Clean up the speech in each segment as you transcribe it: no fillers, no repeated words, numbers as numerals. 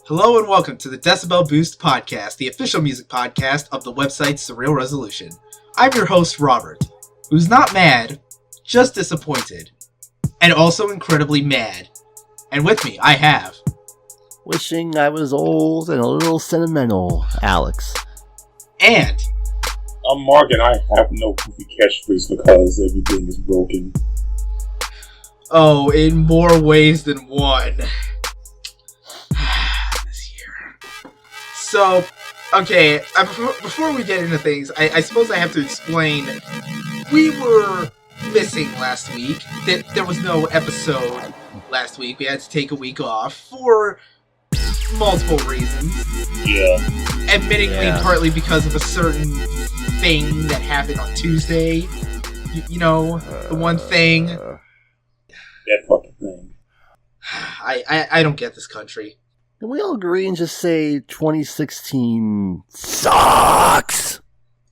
Hello and welcome to the Decibel Boost podcast, the official music podcast of the website Surreal Resolution. I'm your host, Robert, who's not mad, just disappointed, and also incredibly mad. And with me, I have... Wishing I was old and a little sentimental, Alex. And... I'm Mark and I have no goofy catchphrase because everything is broken. Oh, in more ways than one. This year. So, okay, before we get into things, I suppose I have to explain. We were missing last week. There was no episode last week. We had to take a week off for multiple reasons. Yeah. Admittingly, partly because of a certain thing that happened on Tuesday. You know, the one thing. That fucking thing. I don't get this country. Can we all agree and just say 2016 sucks?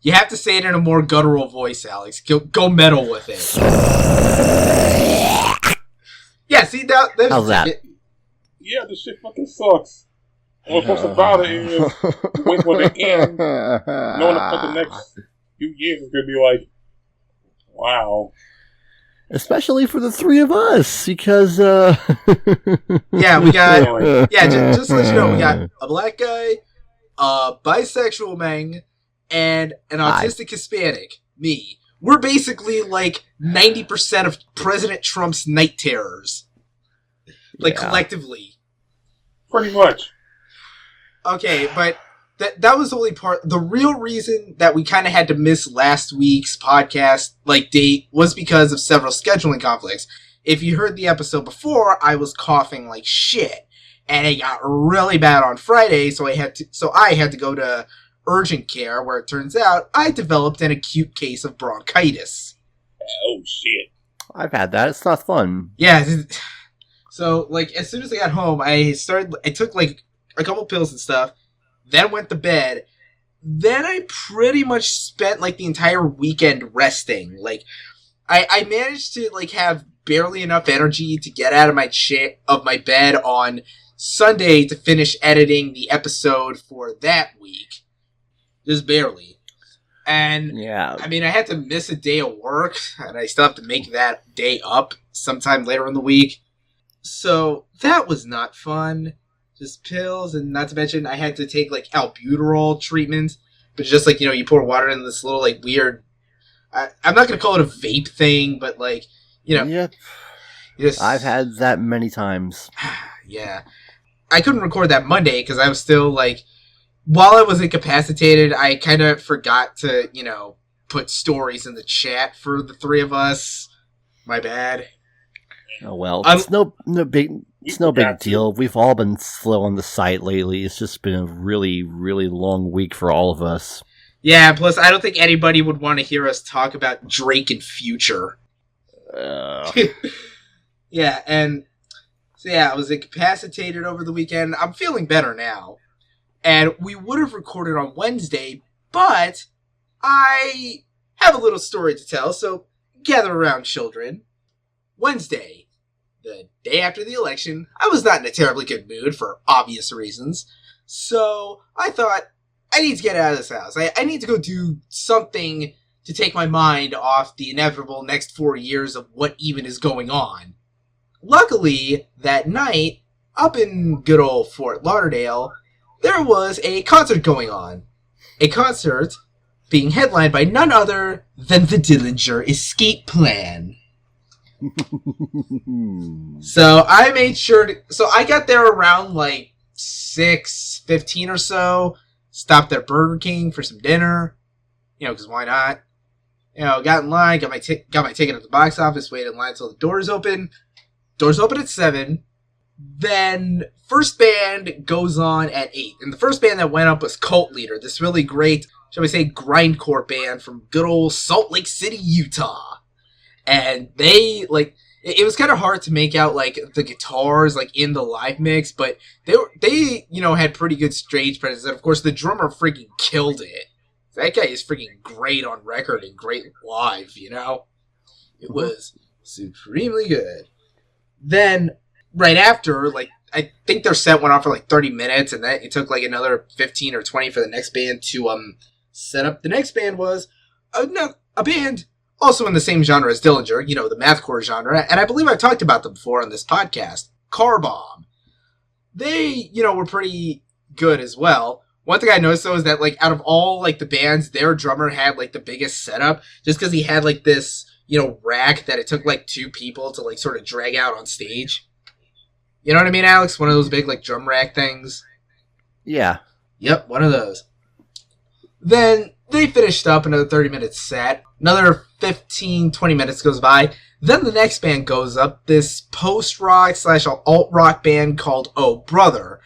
You have to say it in a more guttural voice, Alex. Go metal with it. Yeah, see, that's... How's that? Yeah, this shit fucking sucks. And what's most about it is wait for the end, knowing that the next few years is gonna be like, wow. Especially for the three of us, because yeah, we got just to let you know, we got a black guy, a bisexual man, and an autistic Hispanic, me. We're basically like 90% of President Trump's night terrors. Like, collectively. Pretty much. Okay, but that was the only part. The real reason that we kind of had to miss last week's podcast, date, was because of several scheduling conflicts. If you heard the episode before, I was coughing like shit, and it got really bad on Friday, so I had to go to urgent care, where it turns out I developed an acute case of bronchitis. Oh, shit. I've had that. It's not fun. Yeah. So, as soon as I got home, I took, a couple pills and stuff, then went to bed. Then I pretty much spent, the entire weekend resting. I managed to, have barely enough energy to get out of my bed on Sunday to finish editing the episode for that week. Just barely. And, yeah. I mean, I had to miss a day of work, and I still have to make that day up sometime later in the week. So, that was not fun. Just pills, and not to mention, I had to take, albuterol treatment. But just, you pour water in this little, weird... I'm not going to call it a vape thing, but, Yep. I've had that many times. Yeah. I couldn't record that Monday, because I was still, while I was incapacitated, I kind of forgot to, put stories in the chat for the three of us. My bad. Oh, well, it's no big deal. We've all been slow on the site lately. It's just been a really, really long week for all of us. Yeah, plus I don't think anybody would want to hear us talk about Drake and Future. Yeah, and so I was incapacitated over the weekend. I'm feeling better now. And we would have recorded on Wednesday, but I have a little story to tell, so gather around, children. Wednesday, the day after the election, I was not in a terribly good mood for obvious reasons. So I thought, I need to get out of this house. I need to go do something to take my mind off the inevitable next 4 years of what even is going on. Luckily, that night, up in good old Fort Lauderdale, there was a concert going on. A concert being headlined by none other than the Dillinger Escape Plan. So I made sure so I got there around 6:15 or so, stopped at Burger King for some dinner, because why not? Got in line, got my ticket at the box office, waited in line until the doors open. Doors open at 7. Then first band goes on at 8. And the first band that went up was Cult Leader, this really great, shall we say, grindcore band from good old Salt Lake City, Utah. And they, it was kind of hard to make out, the guitars, in the live mix, but they had pretty good stage presence. And, of course, the drummer freaking killed it. That guy is freaking great on record and great live, It was supremely good. Then, right after, I think their set went on for like 30 minutes, and then it took like another 15 or 20 for the next band to set up. The next band was a band also in the same genre as Dillinger, the mathcore genre, and I believe I've talked about them before on this podcast. Car Bomb. They, were pretty good as well. One thing I noticed, though, is that, like, out of all, like, the bands, their drummer had, like, the biggest setup, just because he had, like, this, rack that it took, like, 2 people to, like, sort of drag out on stage. You know what I mean, Alex? One of those big, like, drum rack things. Yeah. Yep, one of those. Then they finished up another 30-minute set. Another 15, 20 minutes goes by. Then the next band goes up, this post-rock / alt-rock band called Oh Brother.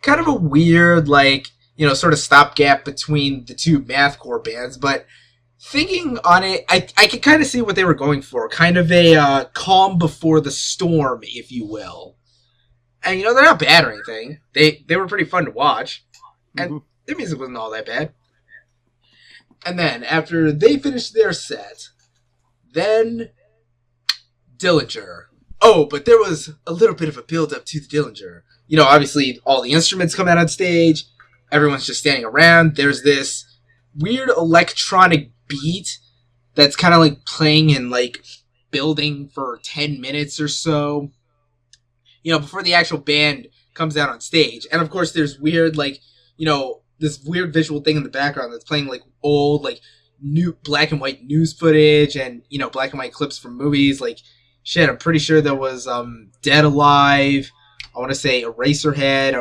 Kind of a weird, like, sort of stopgap between the two mathcore bands, but thinking on it, I could kind of see what they were going for. Kind of a calm before the storm, if you will. And, they're not bad or anything. They were pretty fun to watch. And their music wasn't all that bad. And then, after they finished their set, then Dillinger. Oh, but there was a little bit of a build-up to the Dillinger. Obviously, all the instruments come out on stage. Everyone's just standing around. There's this weird electronic beat that's kind of like playing and like building for 10 minutes or so, before the actual band comes out on stage. And of course, there's weird, like, this weird visual thing in the background that's playing like old, like, new black and white news footage and, black and white clips from movies. Like, shit, I'm pretty sure there was Dead Alive. I want to say Eraserhead.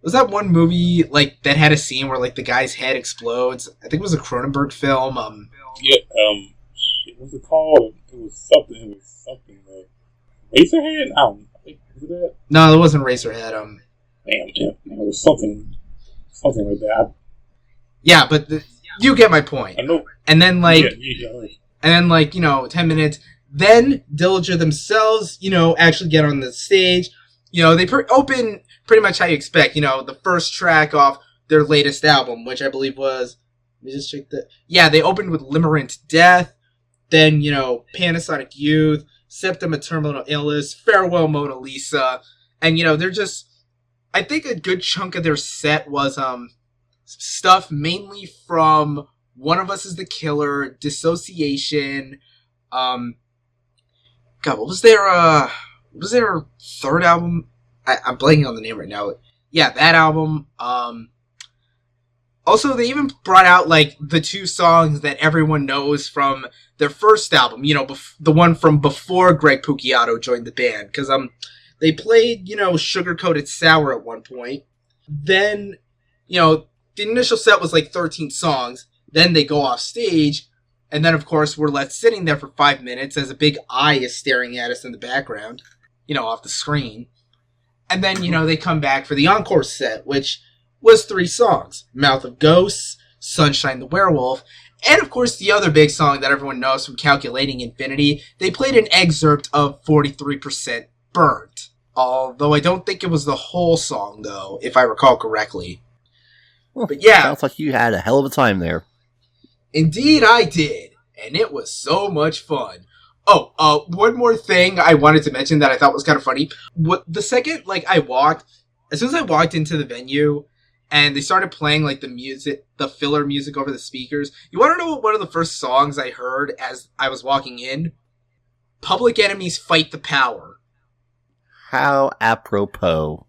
Was that one movie like that had a scene where like the guy's head explodes? I think it was a Cronenberg film. Shit, what's it called? It was something. Like Eraserhead. I don't know. Was it that? No, it wasn't Eraserhead. Damn, it was something like that. Yeah, but you get my point. I know. And then like, and then like 10 minutes. Then Dillinger themselves, actually get on the stage. They open pretty much how you expect. The first track off their latest album, which I believe was... Let me just check that. Yeah, they opened with Limerent Death. Then, Panasonic Youth, Symptom of Terminal Illness, Farewell Mona Lisa. And, they're just... I think a good chunk of their set was stuff mainly from One of Us is the Killer, Dissociation. God, what was their third album? I'm blanking on the name right now. Yeah, that album. Also, they even brought out, like, the 2 songs that everyone knows from their first album. The one from before Greg Puciato joined the band. Because they played, Sugar Coated Sour at one point. Then, the initial set was, like, 13 songs. Then they go off stage. And then, of course, we're left sitting there for 5 minutes as a big eye is staring at us in the background, off the screen. And then, they come back for the encore set, which was 3 songs. Mouth of Ghosts, Sunshine the Werewolf, and, of course, the other big song that everyone knows from Calculating Infinity. They played an excerpt of 43% Burnt. Although I don't think it was the whole song, though, if I recall correctly. But yeah. Sounds like you had a hell of a time there. Indeed I did, and it was so much fun. Oh, one more thing I wanted to mention that I thought was kind of funny. The second, as soon as I walked into the venue, and they started playing, like, the music, the filler music over the speakers, you want to know what one of the first songs I heard as I was walking in? Public Enemy's Fight the Power. How apropos.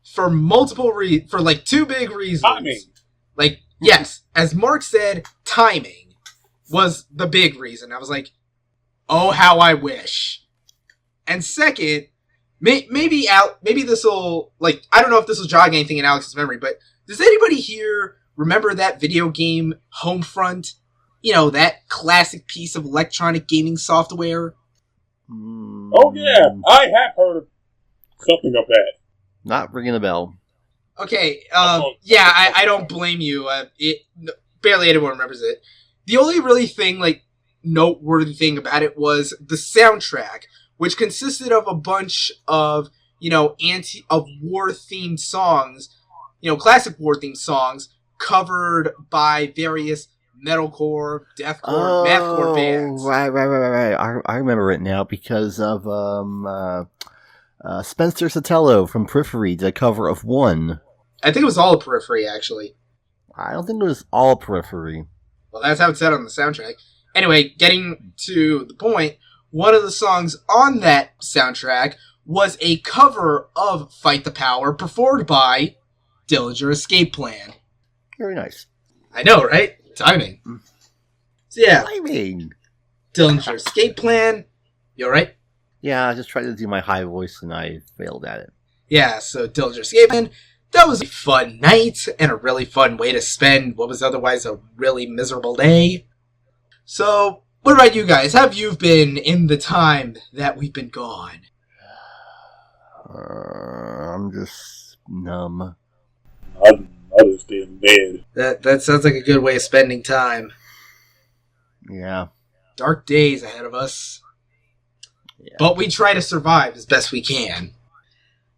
For multiple for, like, 2 big reasons. Timing. Like, yes, as Mark said, timing was the big reason. I was like, oh, how I wish. And second, maybe this will, like, I don't know if this will jog anything in Alex's memory, but does anybody here remember that video game Homefront? That classic piece of electronic gaming software? Oh, yeah, I have heard of something of that. Not ringing a bell. Okay, yeah, I don't blame you. Barely anyone remembers it. The only really thing, like, noteworthy thing about it was the soundtrack, which consisted of a bunch of, war-themed songs, classic war-themed songs, covered by various metalcore, deathcore, mathcore bands. Right. I remember it now because of, Spencer Sotelo from Periphery did a cover of One. I think it was all Periphery, actually. I don't think it was all Periphery. Well, that's how it said on the soundtrack. Anyway, getting to the point, one of the songs on that soundtrack was a cover of Fight the Power performed by Dillinger Escape Plan. Very nice. I know, right? Timing. So yeah. Timing! Dillinger Escape Plan. You alright? Yeah, I just tried to do my high voice and I failed at it. Yeah, so Dillinger Escape Plan. That was a fun night and a really fun way to spend what was otherwise a really miserable day. So, what about you guys? How have you been in the time that we've been gone? I'm just numb. I just stay in bed. That sounds like a good way of spending time. Yeah. Dark days ahead of us. Yeah. But we try to survive as best we can.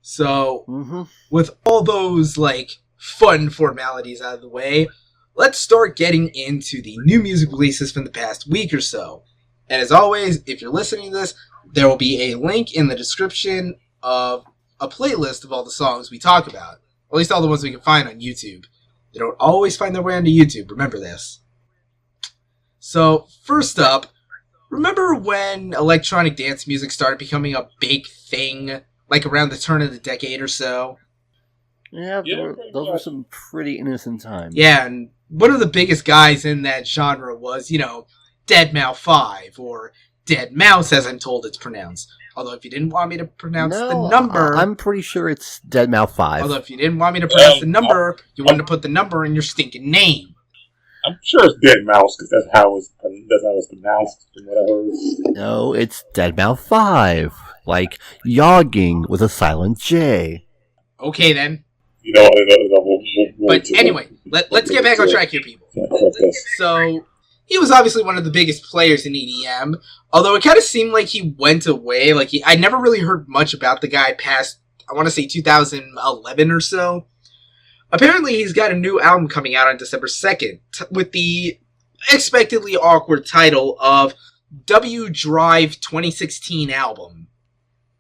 So, with all those, fun formalities out of the way, let's start getting into the new music releases from the past week or so. And as always, if you're listening to this, there will be a link in the description of a playlist of all the songs we talk about. At least all the ones we can find on YouTube. They don't always find their way onto YouTube, remember this. So, first up, remember when electronic dance music started becoming a big thing, around the turn of the decade or so? Yeah, those were some pretty innocent times. Yeah, and one of the biggest guys in that genre was, deadmau5, or Dead Mouse, as I'm told it's pronounced. Although if you didn't want me to pronounce the number... I'm pretty sure it's deadmau5. Although if you didn't want me to pronounce the number, you wanted to put the number in your stinking name. I'm sure it's Dead Mouse, because that's how it's pronounced, from what I heard. No, it's deadmau5. Like yogging with a silent J. Okay, then. But anyway, let's get back on track here, people. So, he was obviously one of the biggest players in EDM, although it kind of seemed like he went away. I never really heard much about the guy past, I want to say 2011 or so. Apparently, he's got a new album coming out on December 2nd, with the expectedly awkward title of W Drive 2016 Album.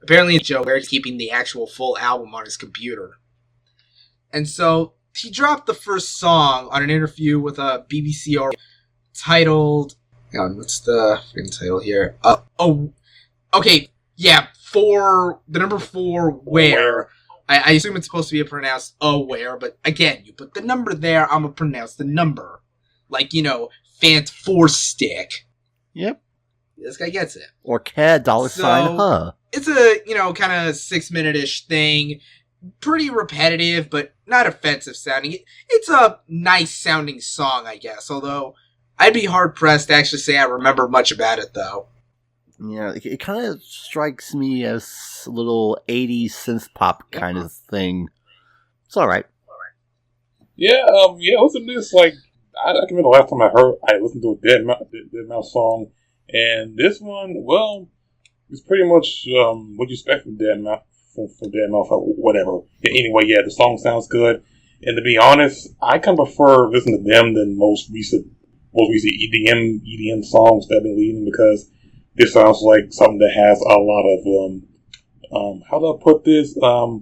Apparently, Joe Ware's keeping the actual full album on his computer. And so, he dropped the first song on an interview with a BBC titled... Hang on, what's the freaking title here? Okay, yeah, the number 4, Where. I assume it's supposed to be pronounced Where, but again, you put the number there, I'm gonna pronounce the number. Fant 4 stick. Yep. This guy gets it. Or CAD $sign, huh? It's a, kind of 6-minute-ish thing. Pretty repetitive, but not offensive sounding. It's a nice sounding song, I guess. Although, I'd be hard-pressed to actually say I remember much about it, though. Yeah, it kind of strikes me as a little 80s synth pop kind of thing. It's alright. Yeah, listen to this, I can remember the last time I listened to a Dead Mouse song, and this one, well, it's pretty much what you expect from Dead Mouse, or whatever. Anyway, yeah, the song sounds good, and to be honest, I kind of prefer listening to them than most recent EDM songs that I've been leading, because this sounds like something that has a lot of, how do I put this, a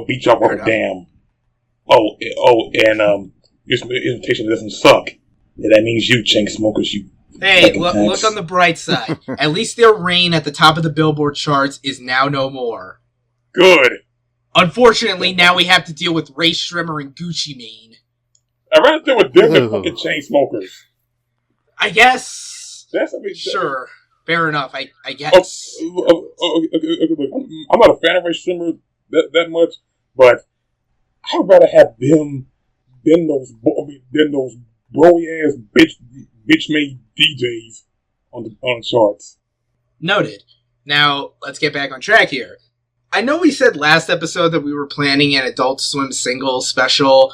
beat job off a dam. And your invitation doesn't suck. Yeah, that means you, chain smokers, you. Hey, look on the bright side. At least their reign at the top of the Billboard charts is now no more. Good. Unfortunately, now we have to deal with Ray Shrimmer and Gucci Mane. I'd rather deal with them than fucking chain smokers. I guess. Sure. Fair enough, I guess. I'm not a fan of Ray Shrimmer that much, but I'd rather have them than those broy ass bitch made DJs on the charts. Noted. Now let's get back on track here. I know we said last episode that we were planning an Adult Swim single special.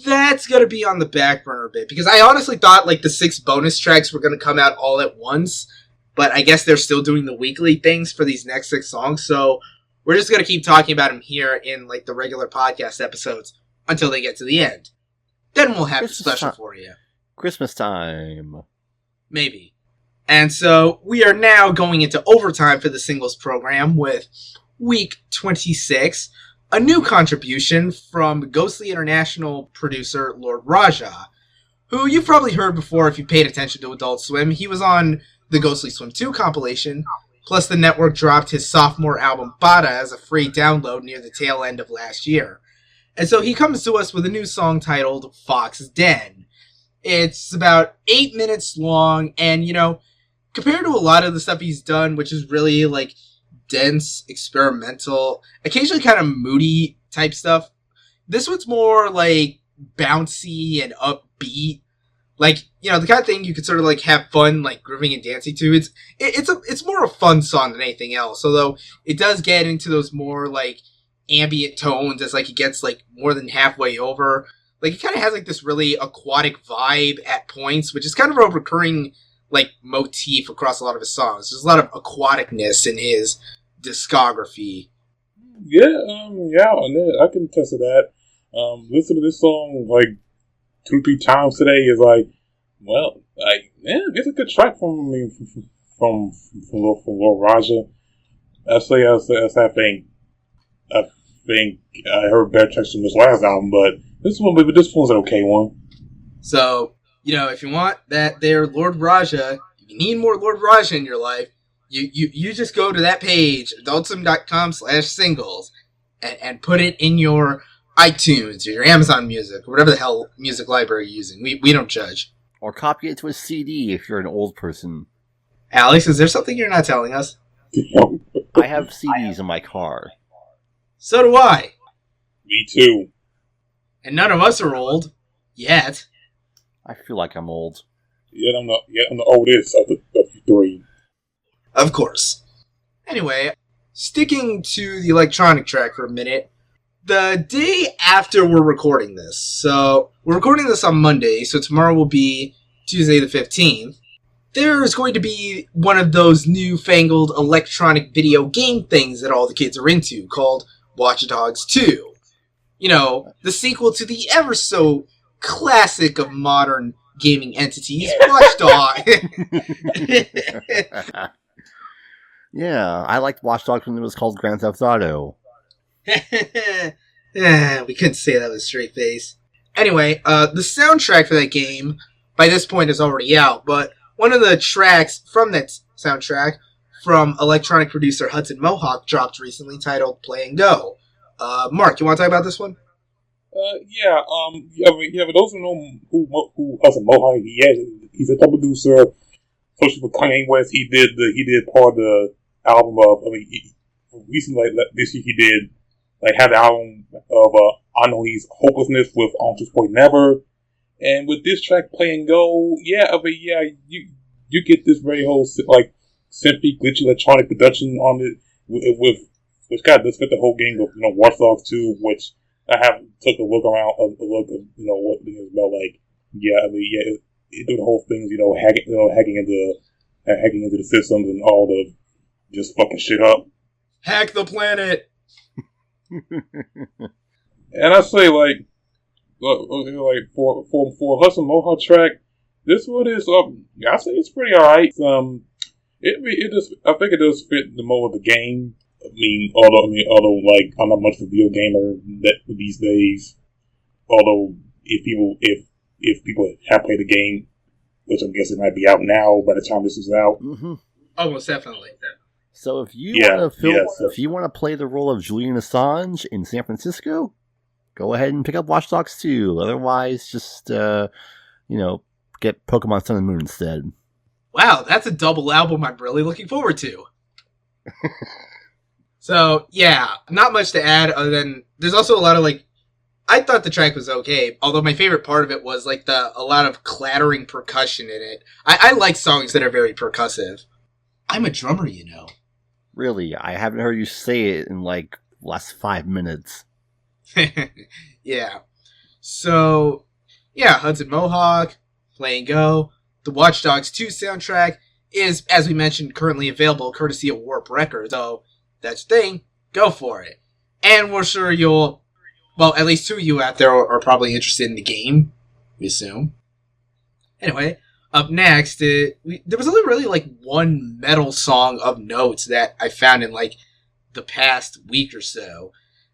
That's gonna be on the back burner a bit, because I honestly thought the 6 bonus tracks were gonna come out all at once, but I guess they're still doing the weekly things for these next 6 songs, so we're just gonna keep talking about them here in the regular podcast episodes until they get to the end. Then we'll have a special for you. Christmas time. Maybe. And so we are now going into overtime for the singles program with week 26, a new contribution from Ghostly International producer Lord Raja, who you've probably heard before if you paid attention to Adult Swim. He was on the Ghostly Swim 2 compilation, plus the network dropped his sophomore album Bada as a free download near the tail end of last year. And so he comes to us with a new song titled Fox Den. It's about 8 minutes long, and, you know, compared to a lot of the stuff he's done, which is really, like, dense, experimental, occasionally kind of moody type stuff, this one's more, like, bouncy and upbeat. Like, you know, the kind of thing you could sort of, like, have fun, like, grooving and dancing to. It's more a fun song than anything else, although it does get into those more, like, ambient tones as, like, it gets, like, more than halfway over. Like, it kind of has, like, this really aquatic vibe at points, which is kind of a recurring, like, motif across a lot of his songs. There's a lot of aquaticness in his discography. Yeah, I can attest to that. Listen to this song, like, 2-3 times today is like, well, like, yeah, it's a good track from Lord Raja. I think I heard better tracks from this last album, but this one's an okay one. So, you know, if you want that there Lord Raja, if you need more Lord Raja in your life, you just go to that page, adultswim.com/singles, and put it in your iTunes or your Amazon Music, or whatever the hell music library you're using. We don't judge. Or copy it to a CD if you're an old person. Alex, is there something you're not telling us? I have CDs in my car. So do I. Me too. And none of us are old. Yet. I feel like I'm old. I'm the oldest of the three. Of course. Anyway, sticking to the electronic track for a minute, the day after we're recording this, so we're recording this on Monday, so tomorrow will be Tuesday the 15th, there's going to be one of those newfangled electronic video game things that all the kids are into, called Watch Dogs 2. You know, the sequel to the ever so classic of modern gaming entities, Watch Dogs. Yeah, I liked Watch Dogs when it was called Grand Theft Auto. We couldn't say that with a straight face. Anyway, the soundtrack for that game, by this point, is already out, but one of the tracks from that soundtrack from electronic producer Hudson Mohawke dropped recently, titled Play and Go. Mark, you want to talk about this one? For those who know who Hudson Mohawke, he's a top producer, especially for Kanye West. He did part of the album of, recently, like, this year he did, like, had the album of I Know He's Hopelessness with On To Point Never. And with this track, Play and Go, you get this very whole, like, simply glitchy electronic production on it, which kind of does fit the whole game of, you know, Watch Dogs 2, which I took a look of, you know, what it is about, like, it do the whole things, you know, hacking into the systems and all the just fucking shit up. Hack the planet! And I say, like for Hudson Mohawke track, this one is I say it's pretty alright. I think it does fit the mode of the game. Although like I'm not much of a video gamer these days. Although if people have played the game, which I guess it might be out now by the time this is out. Mm-hmm. Almost definitely. So if you want to play the role of Julian Assange in San Francisco, go ahead and pick up Watch Dogs 2. Otherwise, just get Pokemon Sun and Moon instead. Wow, that's a double album I'm really looking forward to. So, yeah, not much to add other than there's also a lot of, like, I thought the track was okay, although my favorite part of it was, like, a lot of clattering percussion in it. I like songs that are very percussive. I'm a drummer, you know. Really? I haven't heard you say it in, like, last 5 minutes. Yeah. So, yeah, Hudson Mohawke, Play and Go. The Watch Dogs 2 soundtrack is, as we mentioned, currently available courtesy of Warp Records. So, that's the thing. Go for it. And we're sure at least two of you out there are probably interested in the game, we assume. Anyway, Up next, there was only really like one metal song of note that I found in like the past week or so.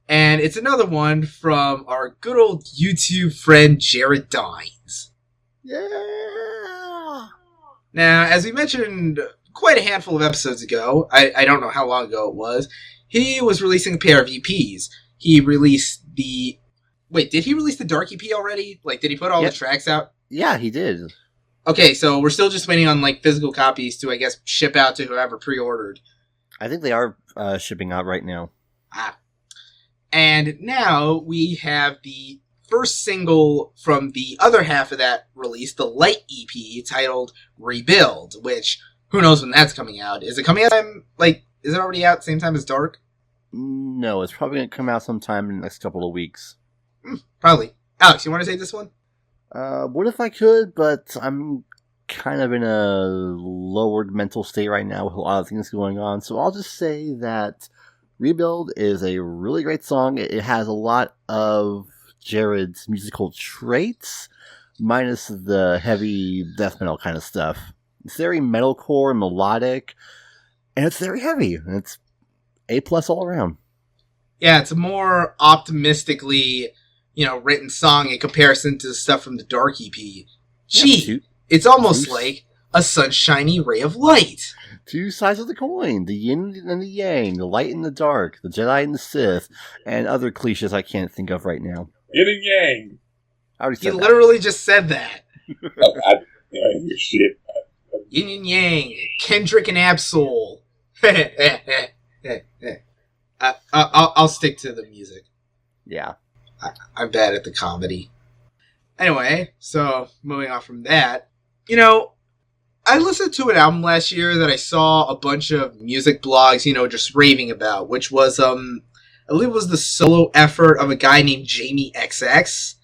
And it's another one from our good old YouTube friend Jared Dines. Yeah! Now, as we mentioned quite a handful of episodes ago, I don't know how long ago it was, he was releasing a pair of EPs. He released the... Wait, did he release the Dark EP already? Like, did he put all the tracks out? Yeah, he did. Okay, so we're still just waiting on, like, physical copies to, I guess, ship out to whoever pre-ordered. I think they are shipping out right now. And now we have the first single from the other half of that release, the Light EP, titled Rebuild, which, who knows when that's coming out. Is it coming out, is it already out same time as Dark? No, it's probably going to come out sometime in the next couple of weeks. Probably. Alex, you want to take this one? What if I could, but I'm kind of in a lowered mental state right now with a lot of things going on, so I'll just say that Rebuild is a really great song. It has a lot of Jared's musical traits, minus the heavy death metal kind of stuff. It's very metalcore and melodic, and it's very heavy, and it's A+ all around. Yeah, it's a more optimistically, written song in comparison to the stuff from the Dark EP. Gee, it's almost like a sunshiny ray of light. Two sides of the coin, the yin and the yang, the light and the dark, the Jedi and the Sith, and other cliches I can't think of right now. Yin and yang. I already said You literally just said that. I hear shit. Yin and yang, Kendrick and Absol. I'll stick to the music. Yeah. I'm bad at the comedy. Anyway, so moving on from that, I listened to an album last year that I saw a bunch of music blogs, just raving about, which was, I believe it was the solo effort of a guy named Jamie XX.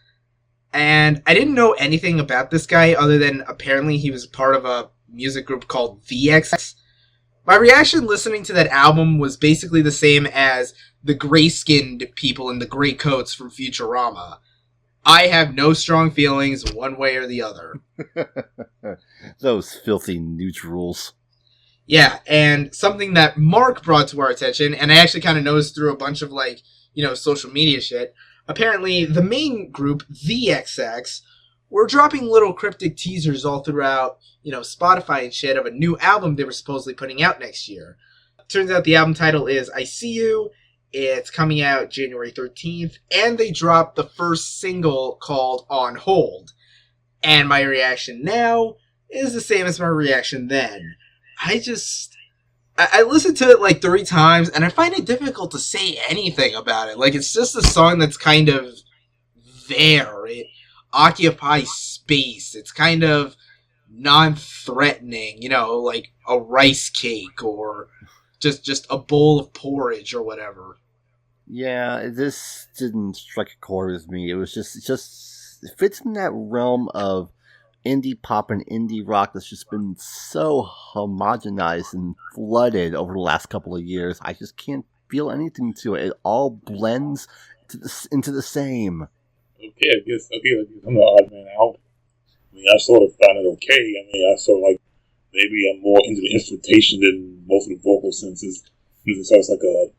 And I didn't know anything about this guy other than apparently he was part of a music group called VX. My reaction listening to that album was basically the same as the gray-skinned people in the gray coats from Futurama. I have no strong feelings one way or the other. Those filthy neutrals. Yeah, and something that Mark brought to our attention, and I actually kind of noticed through a bunch of, social media shit, apparently the main group, VXX, were dropping little cryptic teasers all throughout, Spotify and shit of a new album they were supposedly putting out next year. Turns out the album title is I See You. It's coming out January 13th, and they dropped the first single called On Hold. And my reaction now is the same as my reaction then. I listened to it like 3 times, and I find it difficult to say anything about it. Like, it's just a song that's kind of there. It occupies space. It's kind of non-threatening, like a rice cake or just a bowl of porridge or whatever. Yeah, this didn't strike a chord with me. It was it fits in that realm of indie pop and indie rock that's just been so homogenized and flooded over the last couple of years. I just can't feel anything to it. It all blends into the same. Okay, I guess I'm the odd man out. I mean, I sort of found it okay. I mean, I sort of maybe I'm more into the instrumentation than most of the vocal senses. It sounds like a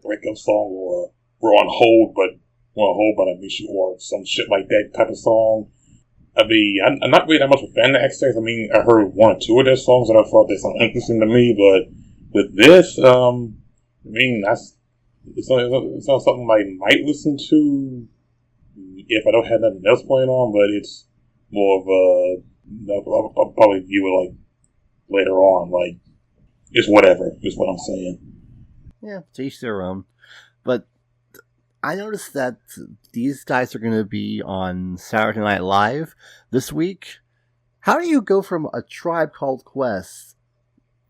breakup song or we're on hold, but I miss you, or some shit like that type of song. I mean, I'm not really that much of a fan of XX. I mean, I heard 1 or 2 of their songs and I thought they sound interesting to me, but with this, it's not something I might listen to if I don't have nothing else going on, but it's more of I'll probably view it later on, it's whatever, is what I'm saying. Yeah, to each their own. But I noticed that these guys are going to be on Saturday Night Live this week. How do you go from A Tribe Called Quest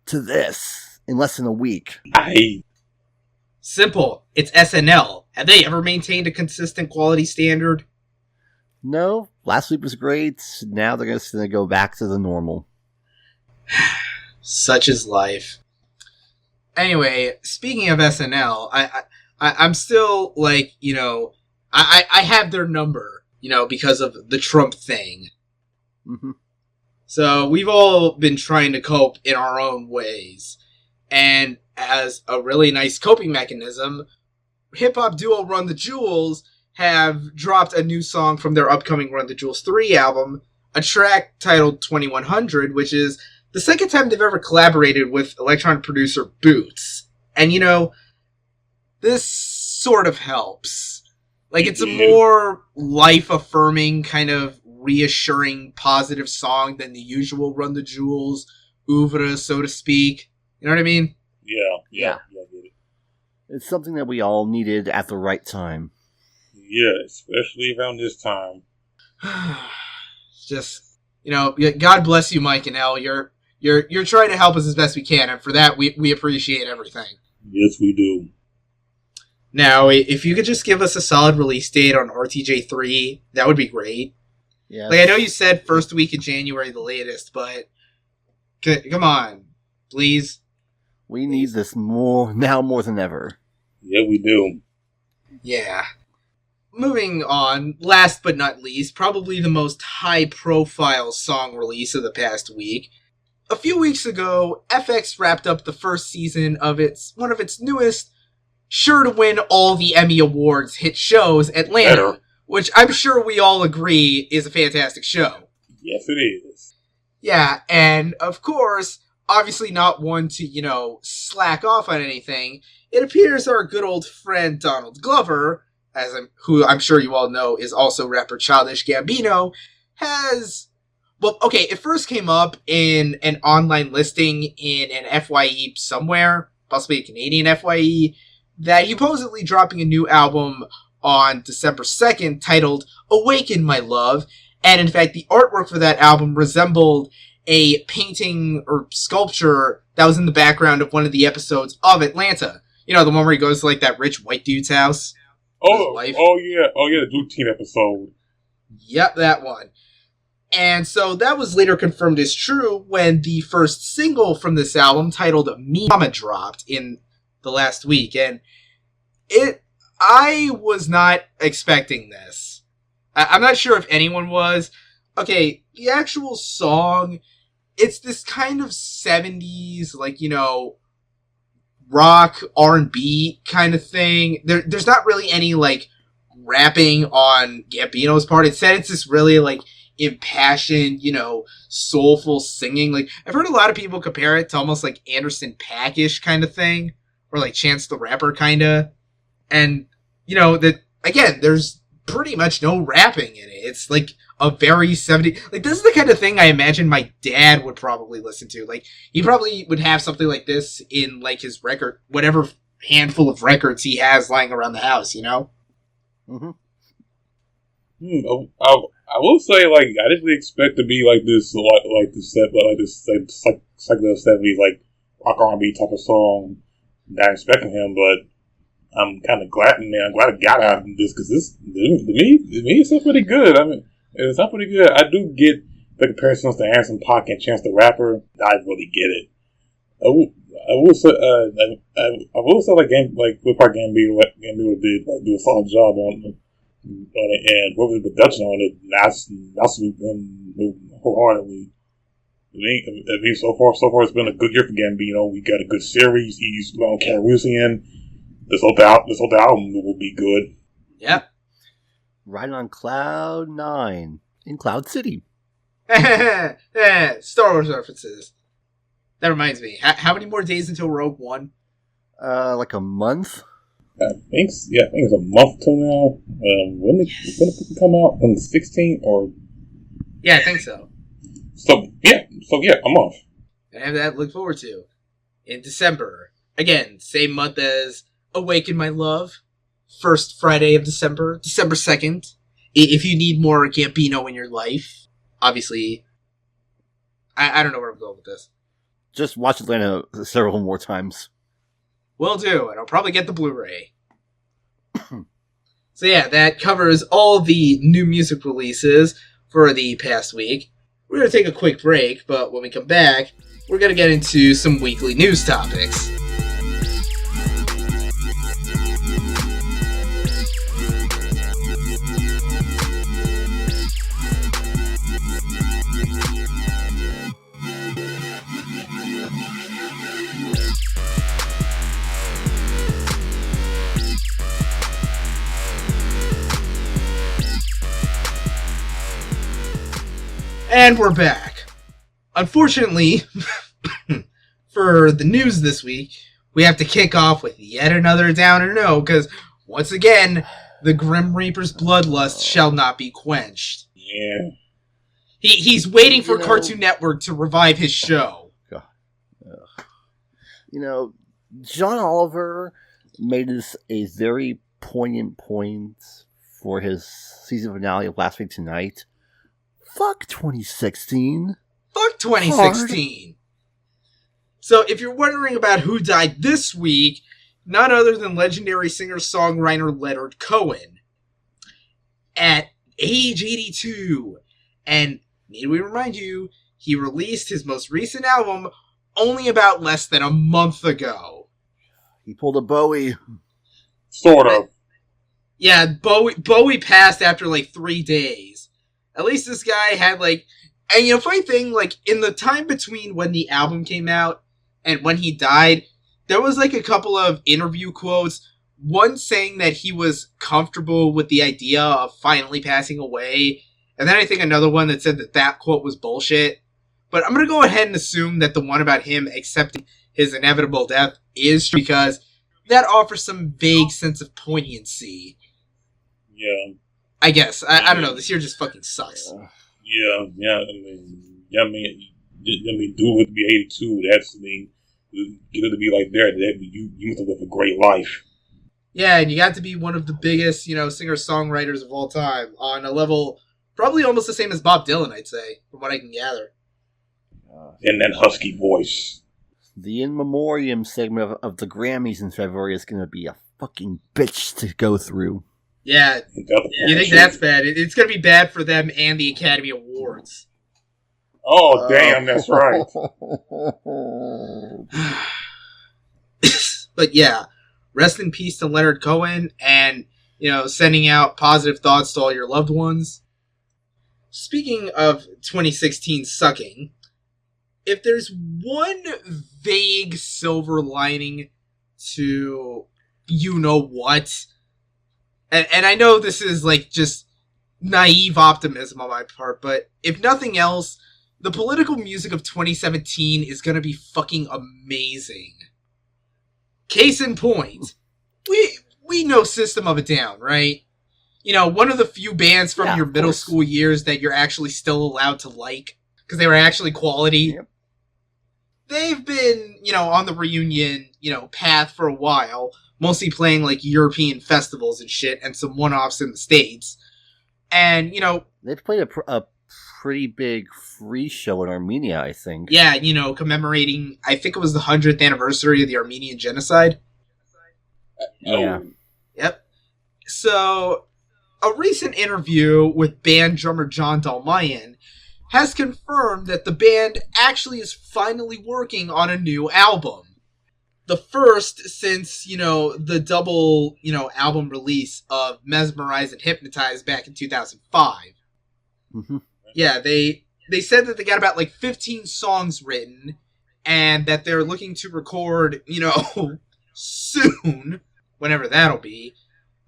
to this in less than a week? Simple. It's SNL. Have they ever maintained a consistent quality standard? No. Last week was great. Now they're just going to go back to the normal. Such is life. Anyway, speaking of SNL, I'm still I have their number, because of the Trump thing. Mm-hmm. So we've all been trying to cope in our own ways. And as a really nice coping mechanism, hip-hop duo Run the Jewels have dropped a new song from their upcoming Run the Jewels 3 album, a track titled 2100, which is the second time they've ever collaborated with electronic producer Boots. And, you know, this sort of helps. Like, it's a more life-affirming, kind of reassuring, positive song than the usual Run the Jewels oeuvre, so to speak. You know what I mean? Yeah. It's something that we all needed at the right time. Yeah, especially around this time. Just, you know, God bless you, Mike and Elle. You're trying to help us as best we can, and for that, we appreciate everything. Yes, we do. Now, if you could just give us a solid release date on RTJ3, that would be great. Yeah. Like, I know you said first week of January, the latest, but come on, please. We need this more than ever. Yeah, we do. Yeah. Moving on, last but not least, probably the most high-profile song release of the past week. A few weeks ago, FX wrapped up the first season of one of its newest, sure to win all the Emmy Awards hit shows, Atlanta, which I'm sure we all agree is a fantastic show. Yes, it is. Yeah, and of course, obviously not one to, slack off on anything, it appears our good old friend Donald Glover, who I'm sure you all know is also rapper Childish Gambino, it first came up in an online listing in an FYE somewhere, possibly a Canadian FYE, that he supposedly dropping a new album on December 2nd titled Awaken My Love, and in fact the artwork for that album resembled a painting or sculpture that was in the background of one of the episodes of Atlanta. You know, the one where he goes to, like, that rich white dude's house? Oh yeah, the Blue Team episode. Yep, that one. And so that was later confirmed as true when the first single from this album, titled Me Mama, dropped in the last week. And I was not expecting this. I'm not sure if anyone was. Okay, the actual song, it's this kind of 70s, like, rock, R&B kind of thing. There's not really any, like, rapping on Gambino's part. It said it's this really, like, impassioned, soulful singing. Like, I've heard a lot of people compare it to almost like Anderson .Paak-ish kind of thing, or like Chance the Rapper kind of. And, again, there's pretty much no rapping in it. It's like a very 70s, like, this is the kind of thing I imagine my dad would probably listen to. Like, he probably would have something like this in, like, his record, whatever handful of records he has lying around the house, Mm-hmm. I will say, like, I didn't really expect to be like this, like this psychedelic 70s, like, rock R&B type of song. Not expecting him, but I'm kind of glad, man. I'm glad I got out of this, because this, to me, it sounds pretty good. I mean, it sounds pretty good. I do get the comparisons to Anderson .Paak and Chance the Rapper. I really get it. I will say, like what part Gambino did, like, do a solid job on it, and what was the production on it. That's wholeheartedly. I mean, so far it's been a good year for Gambino. We got a good series. He's on Carusian. This whole album will be good. Yep. Riding on Cloud 9 in Cloud City. Star Wars references. That reminds me. How many more days until Rogue One? Like a month. I think it's a month till now. When did it come out? On the 16th or? Yeah, I think so. So yeah, a month. I have that to look forward to in December. Again, same month as Awaken My Love. First Friday of December 2nd. If you need more Gambino in your life, obviously, I don't know where I'm going with this. Just watch Atlanta several more times. Will do, and I'll probably get the Blu-ray. So yeah, that covers all the new music releases for the past week. We're going to take a quick break, but when we come back, we're going to get into some weekly news topics. And we're back. Unfortunately, for the news this week, we have to kick off with yet another downer no, because once again, the Grim Reaper's bloodlust shall not be quenched. Yeah. He's waiting for Cartoon Network to revive his show. John Oliver made this a very poignant point for his season finale of Last Week Tonight. Fuck 2016. Fuck 2016. Hard. So if you're wondering about who died this week, none other than legendary singer-songwriter Leonard Cohen. At age 82. And need we remind you, he released his most recent album only about less than a month ago. He pulled a Bowie. Sort of. Yeah, Bowie passed after 3 days. At least this guy had and funny thing, in the time between when the album came out and when he died, there was a couple of interview quotes. One saying that he was comfortable with the idea of finally passing away. And then I think another one that said that quote was bullshit. But I'm going to go ahead and assume that the one about him accepting his inevitable death is true, because that offers some vague sense of poignancy. Yeah. I guess. I don't know. This year just fucking sucks. Yeah. I mean, dude to be 82, that's, get it to be like that, you must have lived a great life. Yeah, and you got to be one of the biggest, singer-songwriters of all time on a level probably almost the same as Bob Dylan, I'd say, from what I can gather. And that husky voice. The In Memoriam segment of the Grammys in February is going to be a fucking bitch to go through. Yeah, you think that's bad? It's going to be bad for them and the Academy Awards. Oh, damn, that's right. But yeah, rest in peace to Leonard Cohen, and, sending out positive thoughts to all your loved ones. Speaking of 2016 sucking, if there's one vague silver lining to you-know-what, and I know this is, just naive optimism on my part, but if nothing else, the political music of 2017 is going to be fucking amazing. Case in point, we know System of a Down, right? One of the few bands from your middle school years that you're actually still allowed to like, because they were actually quality. Yep. They've been, on the reunion, path for a while, mostly playing, European festivals and shit, and some one-offs in the States. And, they've played a pretty big free show in Armenia, I think. Yeah, commemorating, I think it was the 100th anniversary of the Armenian genocide. Yeah. Yep. So, a recent interview with band drummer John Dalmayan has confirmed that the band actually is finally working on a new album. The first since, the double, album release of Mesmerize and Hypnotize back in 2005. Mm-hmm. Yeah, they said that they got about 15 songs written, and that they're looking to record, soon, whenever that'll be.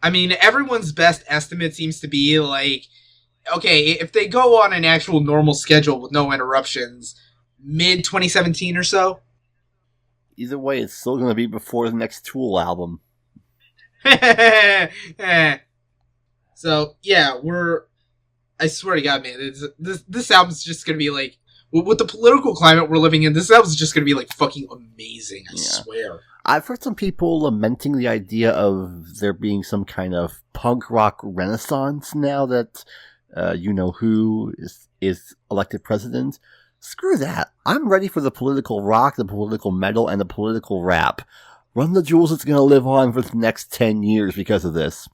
I mean, everyone's best estimate seems to be okay, if they go on an actual normal schedule with no interruptions, mid-2017 or so. Either way, it's still going to be before the next Tool album. So, yeah, I swear to God, man, this album's just going to be with the political climate we're living in, this album's just going to be fucking amazing, I swear. I've heard some people lamenting the idea of there being some kind of punk rock renaissance now that who is elected president. Screw that. I'm ready for the political rock, the political metal, and the political rap. Run the Jewels, it's going to live on for the next 10 years because of this.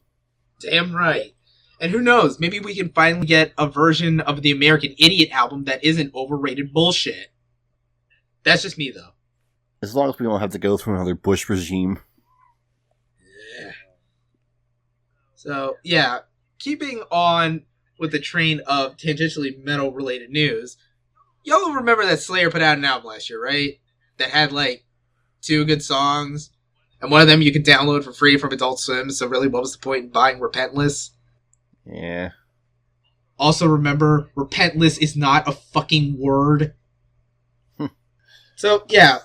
Damn right. And who knows, maybe we can finally get a version of the American Idiot album that isn't overrated bullshit. That's just me, though. As long as we don't have to go through another Bush regime. Yeah. So, yeah, keeping on with the train of tangentially metal-related news, y'all remember that Slayer put out an album last year, right? That had, 2 good songs, and one of them you could download for free from Adult Swim, so really what was the point in buying Repentless? Yeah. Also remember, repentless is not a fucking word. So, yeah.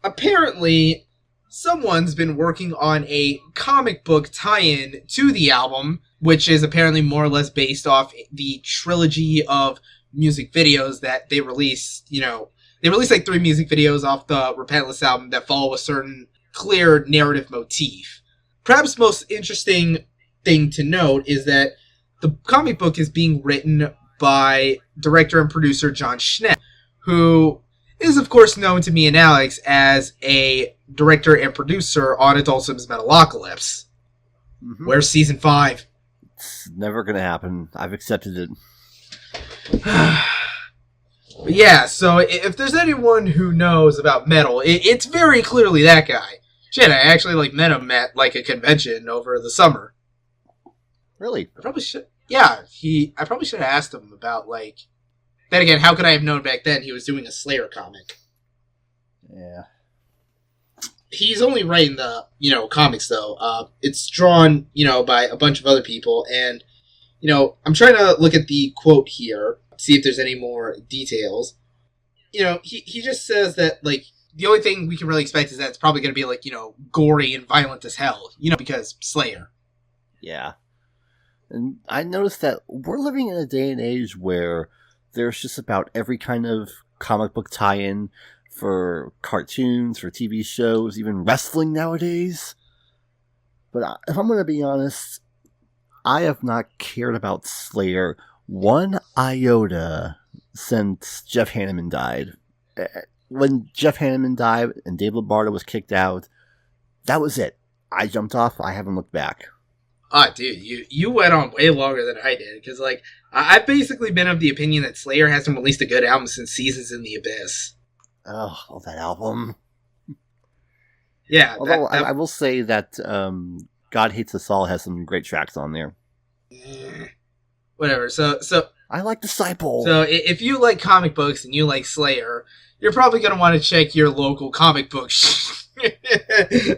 Apparently, someone's been working on a comic book tie-in to the album, which is apparently more or less based off the trilogy of music videos that they released. They released like 3 music videos off the Repentless album that follow a certain clear narrative motif. Perhaps most interesting thing to note is that the comic book is being written by director and producer John Schnepp, who is, of course, known to me and Alex as a director and producer on Adult Swim's Metalocalypse. Mm-hmm. Where's season 5? It's never going to happen. I've accepted it. Yeah, so if there's anyone who knows about metal, it's very clearly that guy. Shit, I actually met him at a convention over the summer. Really? I probably should. Yeah, I probably should have asked him about Then again, how could I have known back then he was doing a Slayer comic? Yeah. He's only writing the, comics, though. It's drawn, by a bunch of other people, and, I'm trying to look at the quote here, see if there's any more details. He just says that, the only thing we can really expect is that it's probably going to be, gory and violent as hell, because Slayer. Yeah. And I noticed that we're living in a day and age where there's just about every kind of comic book tie-in for cartoons, for TV shows, even wrestling nowadays. But if I'm going to be honest, I have not cared about Slayer one iota since Jeff Hanneman died. When Jeff Hanneman died and Dave Lombardo was kicked out, that was it. I jumped off. I haven't looked back. Dude, you went on way longer than I did, because, I've basically been of the opinion that Slayer hasn't released a good album since Seasons in the Abyss. Oh, that album. Yeah. Although, I will say that God Hates Us All has some great tracks on there. Whatever, so... I like Decibel. So, if you like comic books and you like Slayer, you're probably going to want to check your local comic book Who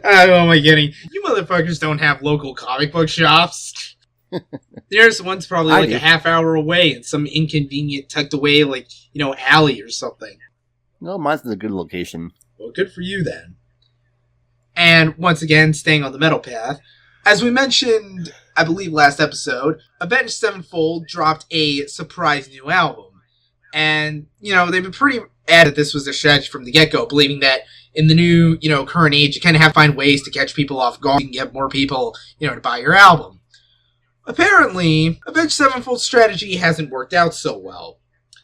am I kidding? You motherfuckers don't have local comic book shops. There's one's probably a half hour away in some inconvenient tucked away alley or something. No, mine's in a good location. Well, good for you then. And once again, staying on the metal path, as we mentioned, I believe last episode, Avenged Sevenfold dropped a surprise new album. And, they've been pretty adamant this was their strategy from the get-go, believing that in the new, current age, you kind of have to find ways to catch people off guard and get more people, to buy your album. Apparently, Avenged Sevenfold's strategy hasn't worked out so well.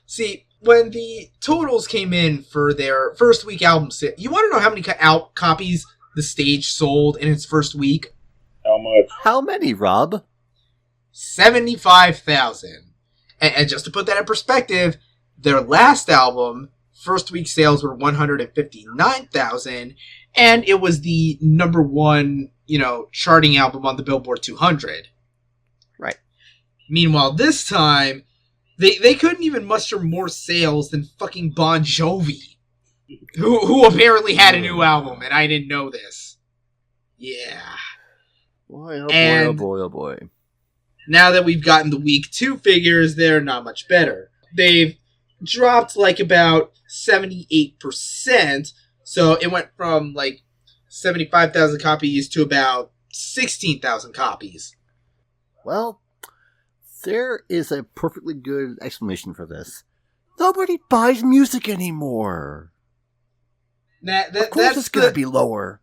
See, when the totals came in for their first week album set, you want to know how many copies The Stage sold in its first week? How much? How many, Rob? 75,000. And just to put that in perspective, their last album, first week sales were 159,000, and it was the number one, charting album on the Billboard 200. Right. Meanwhile, this time, they couldn't even muster more sales than fucking Bon Jovi, who apparently had a new album, and I didn't know this. Yeah. Boy, oh boy, oh boy, oh boy. Now that we've gotten the week 2 figures, they're not much better. They've dropped about 78%, so it went from 75,000 copies to about 16,000 copies. Well, there is a perfectly good explanation for this. Nobody buys music anymore. Of course it's going to be lower.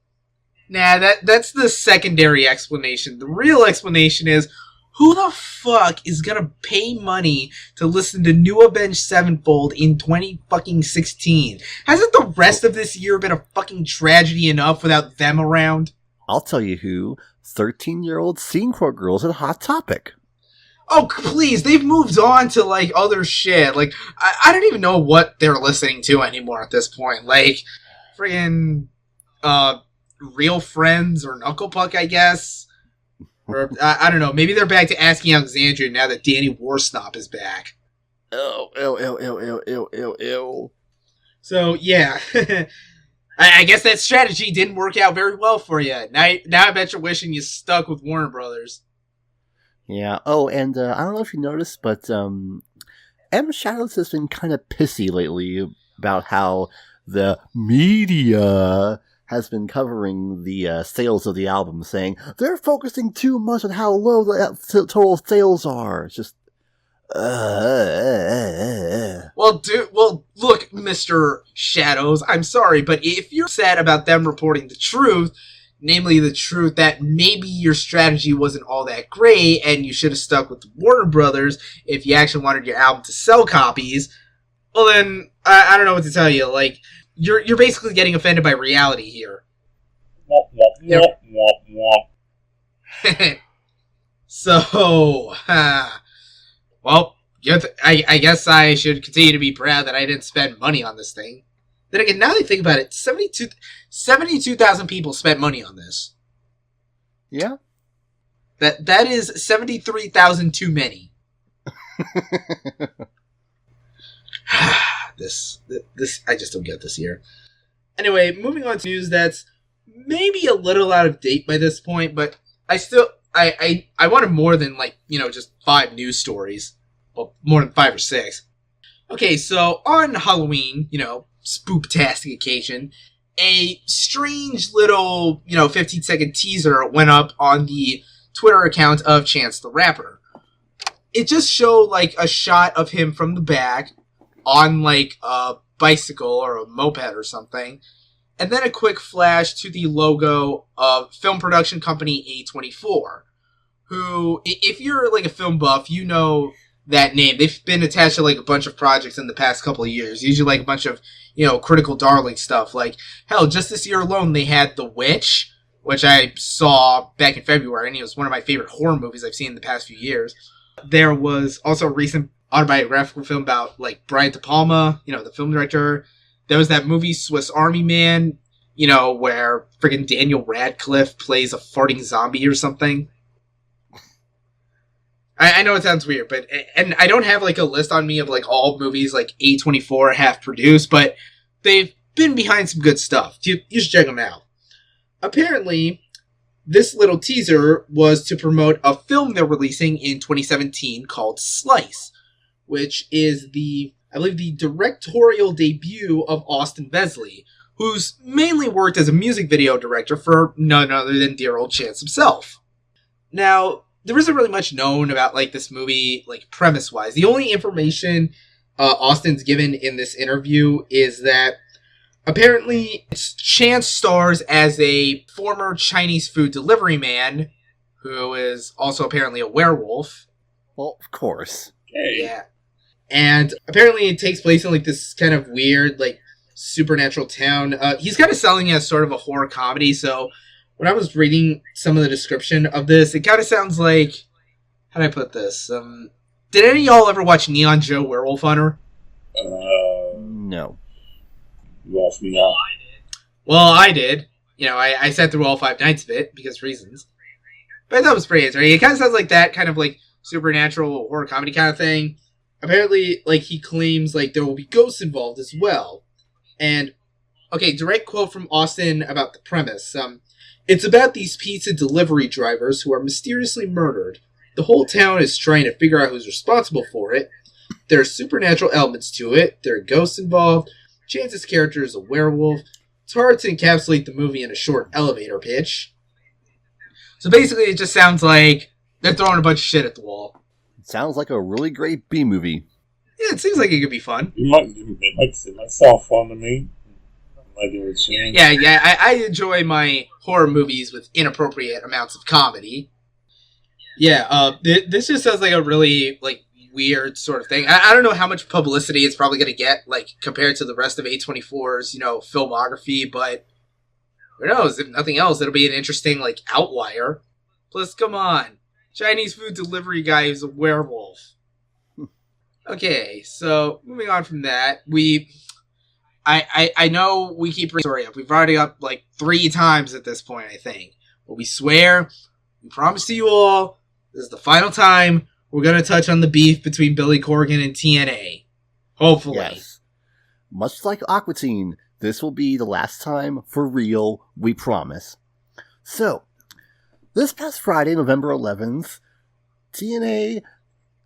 That's the secondary explanation. The real explanation is, who the fuck is gonna pay money to listen to new Avenged Sevenfold in 2016? Hasn't the rest of this year been a fucking tragedy enough without them around? I'll tell you who. 13-year-old scene-core girls at Hot Topic. Oh, please, they've moved on to, other shit. I don't even know what they're listening to anymore at this point. Friggin', Real Friends or Knucklepuck, I guess. Or, I don't know, maybe they're back to Asking Alexandria now that Danny Warsnop is back. Ew. So, yeah. I guess that strategy didn't work out very well for you. Now I bet you're wishing you stuck with Warner Brothers. Yeah. Oh, and I don't know if you noticed, but M. Shadows has been kind of pissy lately about how the media has been covering the sales of the album, saying they're focusing too much on how low the total sales are. It's just, Well, look, Mr. Shadows, I'm sorry, but if you're sad about them reporting the truth, namely the truth that maybe your strategy wasn't all that great and you should have stuck with Warner Brothers if you actually wanted your album to sell copies, well then, I don't know what to tell you. Like, you're basically getting offended by reality here. So, well, I guess I should continue to be proud that I didn't spend money on this thing. Then again, now that I think about it, 72,000 people spent money on this. Yeah. That is 73,000 too many. This I just don't get this year. Anyway, moving on to news that's maybe a little out of date by this point, but I wanted more than just 5 news stories. Well, more than 5 or 6. Okay, so on Halloween, spooktastic occasion, a strange little, 15-second teaser went up on the Twitter account of Chance the Rapper. It just showed, a shot of him from the back on, a bicycle or a moped or something, and then a quick flash to the logo of film production company A24, who, if you're, a film buff, you know that name. They've been attached to, a bunch of projects in the past couple of years, usually, a bunch of critical darling stuff. Hell, just this year alone, they had The Witch, which I saw back in February, and it was one of my favorite horror movies I've seen in the past few years. There was also a recent autobiographical film about, Brian De Palma, the film director. There was that movie, Swiss Army Man, where friggin' Daniel Radcliffe plays a farting zombie or something. I know it sounds weird, but and I don't have a list on me of all movies A24 have produced, but they've been behind some good stuff. You should check them out. Apparently, this little teaser was to promote a film they're releasing in 2017 called Slice, which is the directorial debut of Austin Vesley, who's mainly worked as a music video director for none other than dear old Chance himself. Now, there isn't really much known about this movie premise-wise. The only information Austin's given in this interview is that apparently Chance stars as a former Chinese food delivery man who is also apparently a werewolf. Well, of course. Hey. Yeah. And apparently it takes place in this kind of weird supernatural town. He's kind of selling it as sort of a horror comedy, so when I was reading some of the description of this, it kind of sounds like... How do I put this? Did any of y'all ever watch Neon Joe Werewolf Hunter? No. You lost me out. Well, I did. I sat through all 5 nights of it, because reasons. But I thought it was pretty interesting. It kind of sounds like that kind of supernatural horror comedy kind of thing. Apparently, he claims there will be ghosts involved as well. And, okay, direct quote from Austin about the premise. It's about these pizza delivery drivers who are mysteriously murdered. The whole town is trying to figure out who's responsible for it. There are supernatural elements to it. There are ghosts involved. Chance's character is a werewolf. It's hard to encapsulate the movie in a short elevator pitch. So basically, it just sounds like they're throwing a bunch of shit at the wall. It sounds like a really great B-movie. Yeah, it seems like it could be fun. It might sound fun to me. Yeah, I enjoy my horror movies with inappropriate amounts of comedy. Yeah, this just sounds like a really, weird sort of thing. I don't know how much publicity it's probably going to get, compared to the rest of A24's, filmography, but who knows? If nothing else, it'll be an interesting, outlier. Plus, come on. Chinese food delivery guy who's a werewolf. Okay, so, moving on from that, I know we keep bringing the story up. We've brought it up 3 times at this point, I think. But we swear, we promise to you all, this is the final time we're going to touch on the beef between Billy Corgan and TNA. Hopefully. Yes. Much like Aqua Teen, this will be the last time for real, we promise. So, this past Friday, November 11th, TNA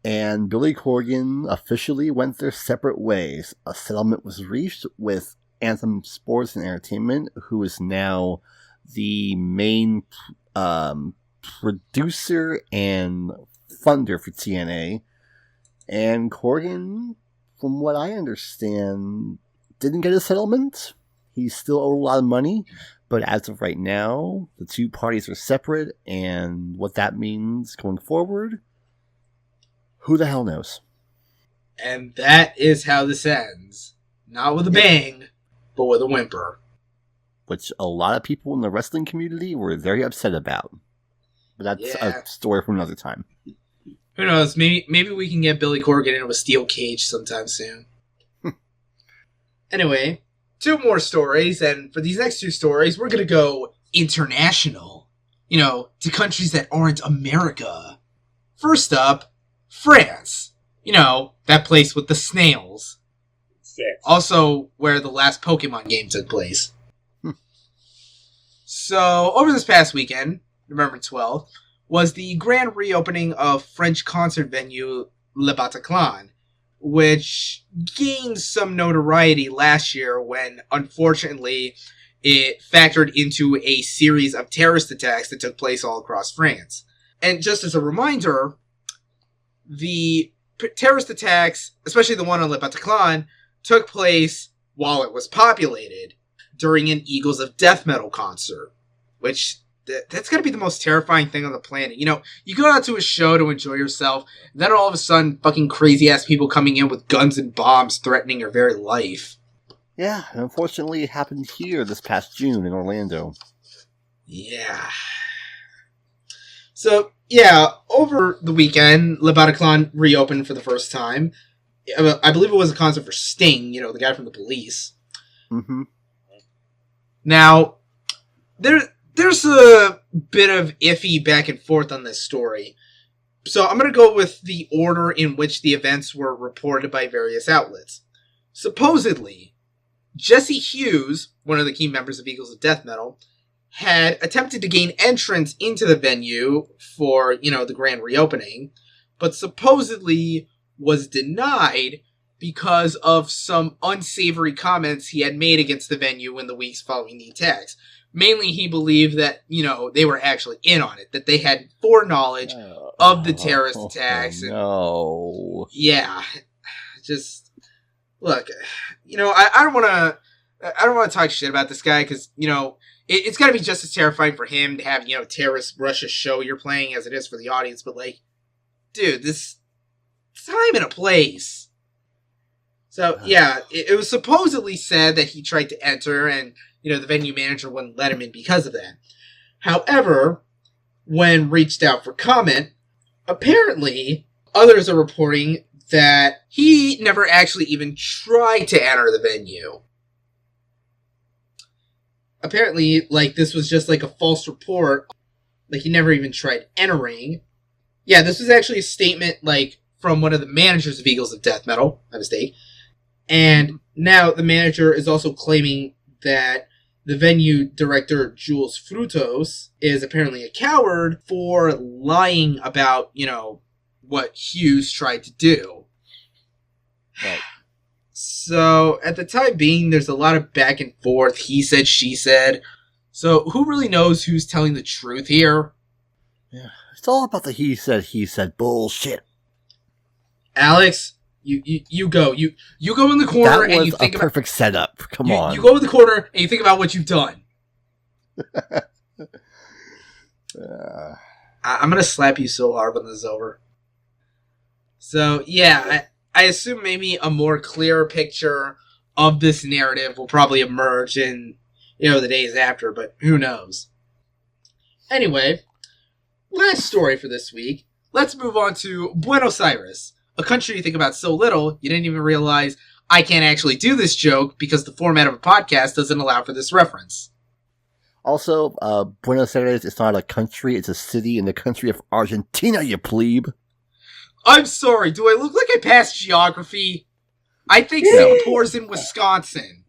and Billy Corgan officially went their separate ways. A settlement was reached with Anthem Sports and Entertainment, who is now the main producer and funder for TNA. And Corgan, from what I understand, didn't get a settlement. He still owed a lot of money, but as of right now, the two parties are separate, and what that means going forward, who the hell knows? And that is how this ends. Not with a bang, but with a whimper. Which a lot of people in the wrestling community were very upset about. But that's a story for another time. Who knows? Maybe we can get Billy Corgan into a steel cage sometime soon. Anyway, 2 more stories, and for these next 2 stories, we're going to go international. To countries that aren't America. First up, France. That place with the snails. Also, where the last Pokemon game took place. So, over this past weekend, November 12th, was the grand reopening of French concert venue Le Bataclan, which gained some notoriety last year when, unfortunately, it factored into a series of terrorist attacks that took place all across France. And just as a reminder, the terrorist attacks, especially the one on Le Bataclan, took place while it was populated during an Eagles of Death Metal concert, which that's got to be the most terrifying thing on the planet. You go out to a show to enjoy yourself, and then all of a sudden, fucking crazy-ass people coming in with guns and bombs threatening your very life. Yeah, unfortunately, it happened here this past June in Orlando. Yeah. So, over the weekend, Le Bataclan reopened for the first time. I believe it was a concert for Sting, the guy from the Police. Mm-hmm. Now, there's a bit of iffy back and forth on this story. So I'm going to go with the order in which the events were reported by various outlets. Supposedly, Jesse Hughes, one of the key members of Eagles of Death Metal, had attempted to gain entrance into the venue for, the grand reopening, but supposedly was denied because of some unsavory comments he had made against the venue in the weeks following the attacks. Mainly, he believed that, they were actually in on it, that they had foreknowledge of the terrorist attacks. No. Yeah. Just, look, I don't want to talk shit about this guy because, it's got to be just as terrifying for him to have, terrorist Russia show you're playing as it is for the audience. But, dude, this time and a place. So, yeah, it was supposedly said that he tried to enter and, the venue manager wouldn't let him in because of that. However, when reached out for comment, apparently others are reporting that he never actually even tried to enter the venue. Apparently, this was just a false report. He never even tried entering. Yeah, this was actually a statement, from one of the managers of Eagles of Death Metal, my mistake. And now the manager is also claiming that the venue director, Jules Frutos, is apparently a coward for lying about, what Hughes tried to do. Right. So, at the time being, there's a lot of back and forth, he said, she said. So, who really knows who's telling the truth here? Yeah, it's all about the he said bullshit. Alex, you go. You go in the corner and you think That was a perfect setup. Come on. You go in the corner and you think about what you've done. I'm going to slap you so hard when this is over. So, yeah, I assume maybe a more clear picture of this narrative will probably emerge in, the days after, but who knows. Anyway, last story for this week. Let's move on to Buenos Aires, a country you think about so little, you didn't even realize I can't actually do this joke because the format of a podcast doesn't allow for this reference. Also, Buenos Aires is not a country, it's a city in the country of Argentina, you plebe. I'm sorry, do I look like I passed geography? I think Singapore's in Wisconsin.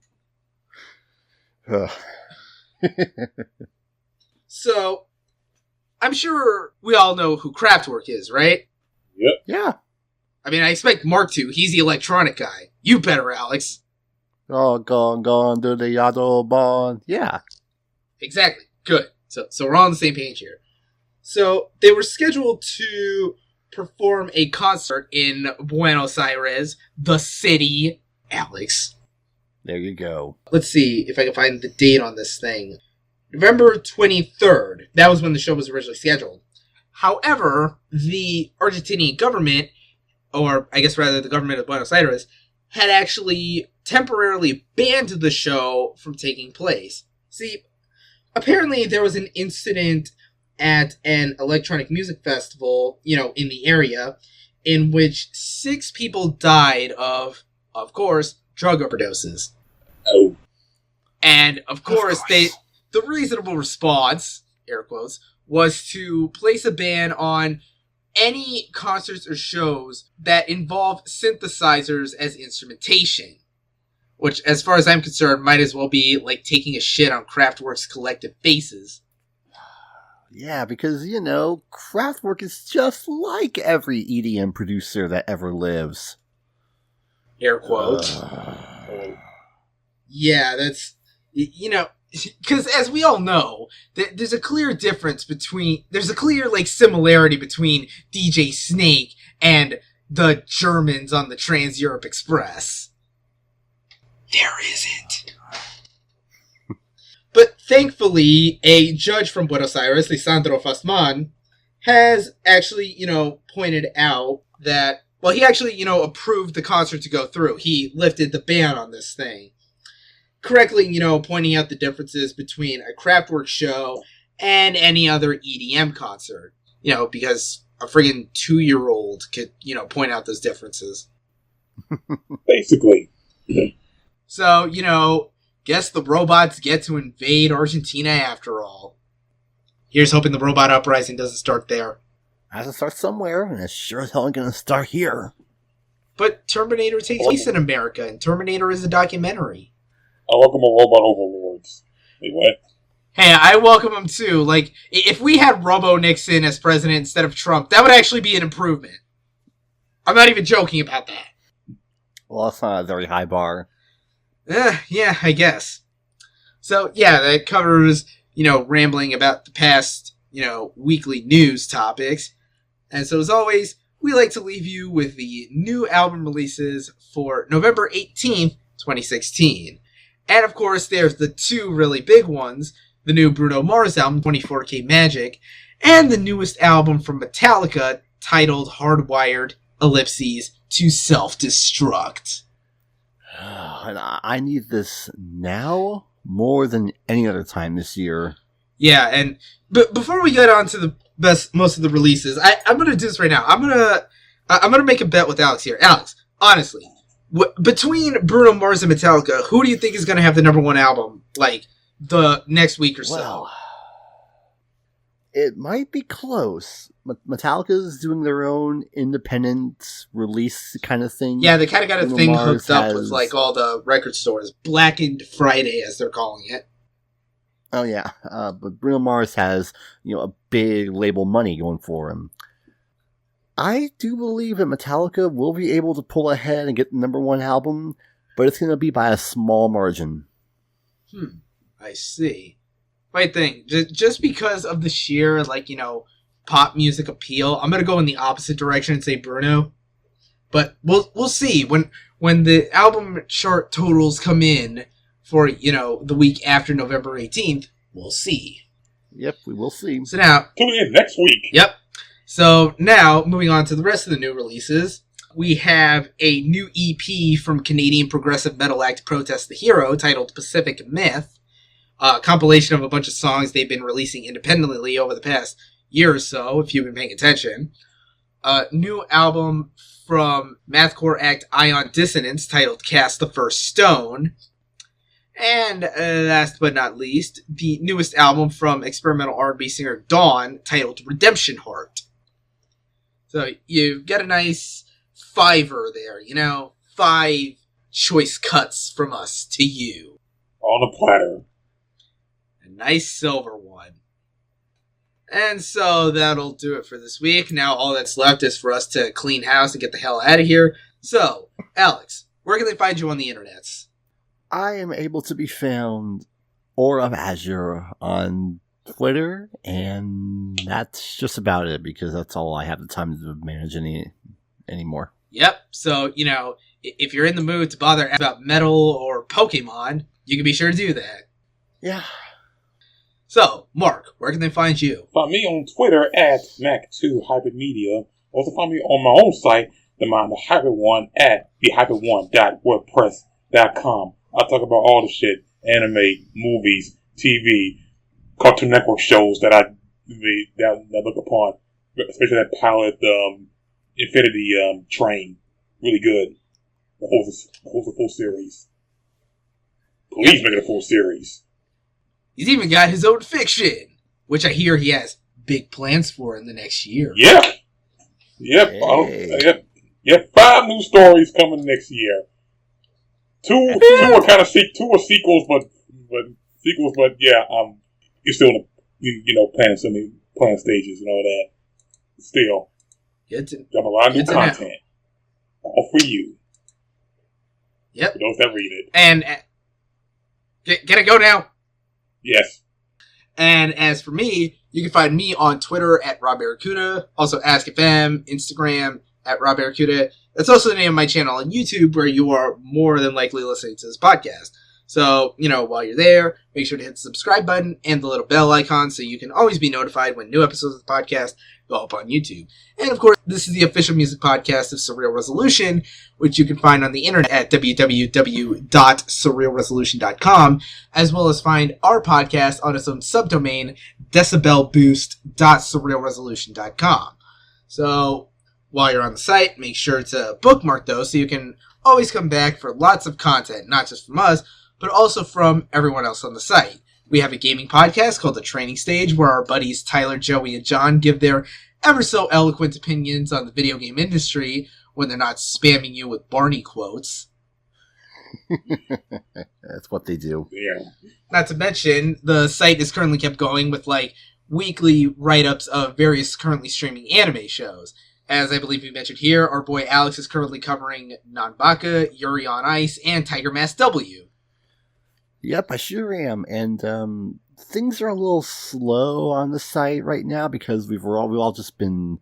So, I'm sure we all know who Kraftwerk is, right? Yep. Yeah. I mean, I expect Mark to. He's the electronic guy. You better, Alex. Oh, gone to the Autobahn. Yeah. Exactly. Good. So we're all on the same page here. So they were scheduled to perform a concert in Buenos Aires, the city, Alex. There you go. Let's see if I can find the date on this thing. November 23rd. That was when the show was originally scheduled. However, the Argentinian government, or I guess rather the government of Buenos Aires, had actually temporarily banned the show from taking place. See, apparently there was an incident at an electronic music festival, in the area, in which 6 people died of course, drug overdoses. Oh. And, of course. The reasonable response, air quotes, was to place a ban on any concerts or shows that involve synthesizers as instrumentation. Which, as far as I'm concerned, might as well be like taking a shit on Kraftwerk's collective faces. Yeah, because, Kraftwerk is just like every EDM producer that ever lives. Air quotes. Yeah, that's... Because as we all know, there's a clear difference between... There's a clear, similarity between DJ Snake and the Germans on the Trans-Europe Express. There isn't. But thankfully, a judge from Buenos Aires, Lisandro Fassman, has actually, pointed out that... Well, he actually, approved the concert to go through. He lifted the ban on this thing. Correctly, pointing out the differences between a Kraftwerk show and any other EDM concert. Because a friggin' 2-year-old could, point out those differences. Basically. So, guess the robots get to invade Argentina after all. Here's hoping the robot uprising doesn't start there. Has to start somewhere, and it's sure as hell gonna start here. But Terminator takes place in America, and Terminator is a documentary. I welcome a robot overlords. Wait, what? Hey, I welcome him too. If we had Robo-Nixon as president instead of Trump, that would actually be an improvement. I'm not even joking about that. Well, that's not a very high bar. Yeah, I guess. So, yeah, that covers, rambling about the past, weekly news topics. And so, as always, we like to leave you with the new album releases for November 18th, 2016. And, of course, there's the 2 really big ones, the new Bruno Mars album, 24K Magic, and the newest album from Metallica, titled Hardwired, to Self-Destruct. And I need this now more than any other time this year. Yeah, but before we get on to the most of the releases, I'm gonna do this right now. I'm gonna make a bet with Alex here. Alex, honestly, between Bruno Mars and Metallica, who do you think is gonna have the number 1 album the next week or so? Well, it might be close. Metallica's doing their own independent release kind of thing. Yeah, they kind of got a thing hooked up with all the record stores. Blackened Friday, as they're calling it. Oh yeah, but Bruno Mars has a big label money going for him. I do believe that Metallica will be able to pull ahead and get the number 1 album, but it's going to be by a small margin. I see. Right thing, just because of the sheer pop music appeal, I'm gonna go in the opposite direction and say Bruno. But we'll see when the album chart totals come in for the week after November 18th. We'll see. Yep, we will see. So now tune in next week. Yep. So now moving on to the rest of the new releases, we have a new EP from Canadian progressive metal act Protest the Hero titled Pacific Myth. A compilation of a bunch of songs they've been releasing independently over the past year or so, if you've been paying attention. A new album from mathcore act Ion Dissonance titled Cast the First Stone. And last but not least, the newest album from experimental R&B singer Dawn titled Redemption Heart. So you've got a nice 5-er there, 5 choice cuts from us to you. On a platter. Nice silver one. And so that'll do it for this week. Now all that's left is for us to clean house and get the hell out of here. So, Alex, where can they find you on the internets? I am able to be found Aura of Azure on Twitter, and that's just about it because that's all I have the time to manage anymore. Yep. So, if you're in the mood to bother about metal or Pokemon, you can be sure to do that. Yeah. So, Mark, where can they find you? Find me on Twitter at Mac2HybridMedia. Also find me on my own site, The Mind the Hybrid One, at thehybrid1.wordpress.com. I talk about all the shit, anime, movies, TV, Cartoon Network shows that I look upon, especially that pilot Infinity Train. Really good. The whole full series. Please make it a full series. He's even got his own fiction, which I hear he has big plans for in the next year. Yep. Hey. Yep. 5 new stories coming next year. Two are kind of two are sequels, but yeah, you're still in planning stages and all that. Still, got a lot of new content, all for you. Yep. For those that read it. And can I go now? Yes. And as for me, you can find me on Twitter at Rob Barracuda, also AskFM, Instagram at Rob Barracuda. That's also the name of my channel on YouTube, where you are more than likely listening to this podcast. So, while you're there, make sure to hit the subscribe button and the little bell icon so you can always be notified when new episodes of the podcast go up on YouTube. And of course, this is the official music podcast of Surreal Resolution, which you can find on the internet at www.surrealresolution.com, as well as find our podcast on its own subdomain, decibelboost.surrealresolution.com. So, while you're on the site, make sure to bookmark those so you can always come back for lots of content, not just from us, but also from everyone else on the site. We have a gaming podcast called The Training Stage, where our buddies Tyler, Joey, and John give their ever so eloquent opinions on the video game industry when they're not spamming you with Barney quotes. That's what they do. Yeah. Not to mention, the site is currently kept going with weekly write-ups of various currently streaming anime shows. As I believe we mentioned here, our boy Alex is currently covering Nanbaka, Yuri on Ice, and Tiger Mask W. Yep, I sure am. And things are a little slow on the site right now because we've all just been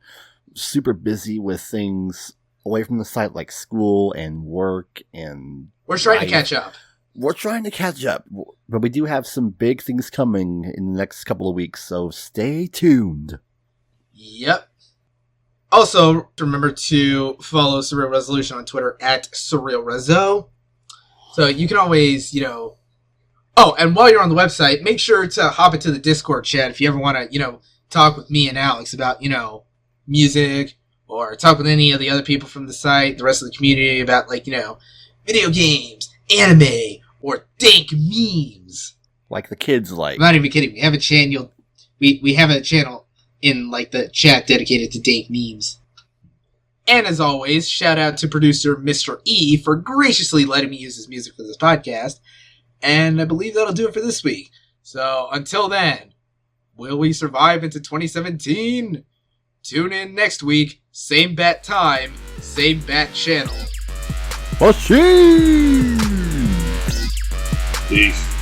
super busy with things away from the site like school and work and we're trying to catch up. We're trying to catch up, but we do have some big things coming in the next couple of weeks, so stay tuned. Yep. Also, remember to follow Surreal Resolution on Twitter at SurrealRezo. So you can always, Oh, and while you're on the website, make sure to hop into the Discord chat if you ever want to, talk with me and Alex about, music, or talk with any of the other people from the site, the rest of the community about, video games, anime, or dank memes. Like the kids like. I'm not even kidding. We have a channel. We have a channel in the chat dedicated to dank memes. And as always, shout out to producer Mr. E for graciously letting me use his music for this podcast. And I believe that'll do it for this week. So until then, will we survive into 2017? Tune in next week, same bat time, same bat channel. Peace. Peace.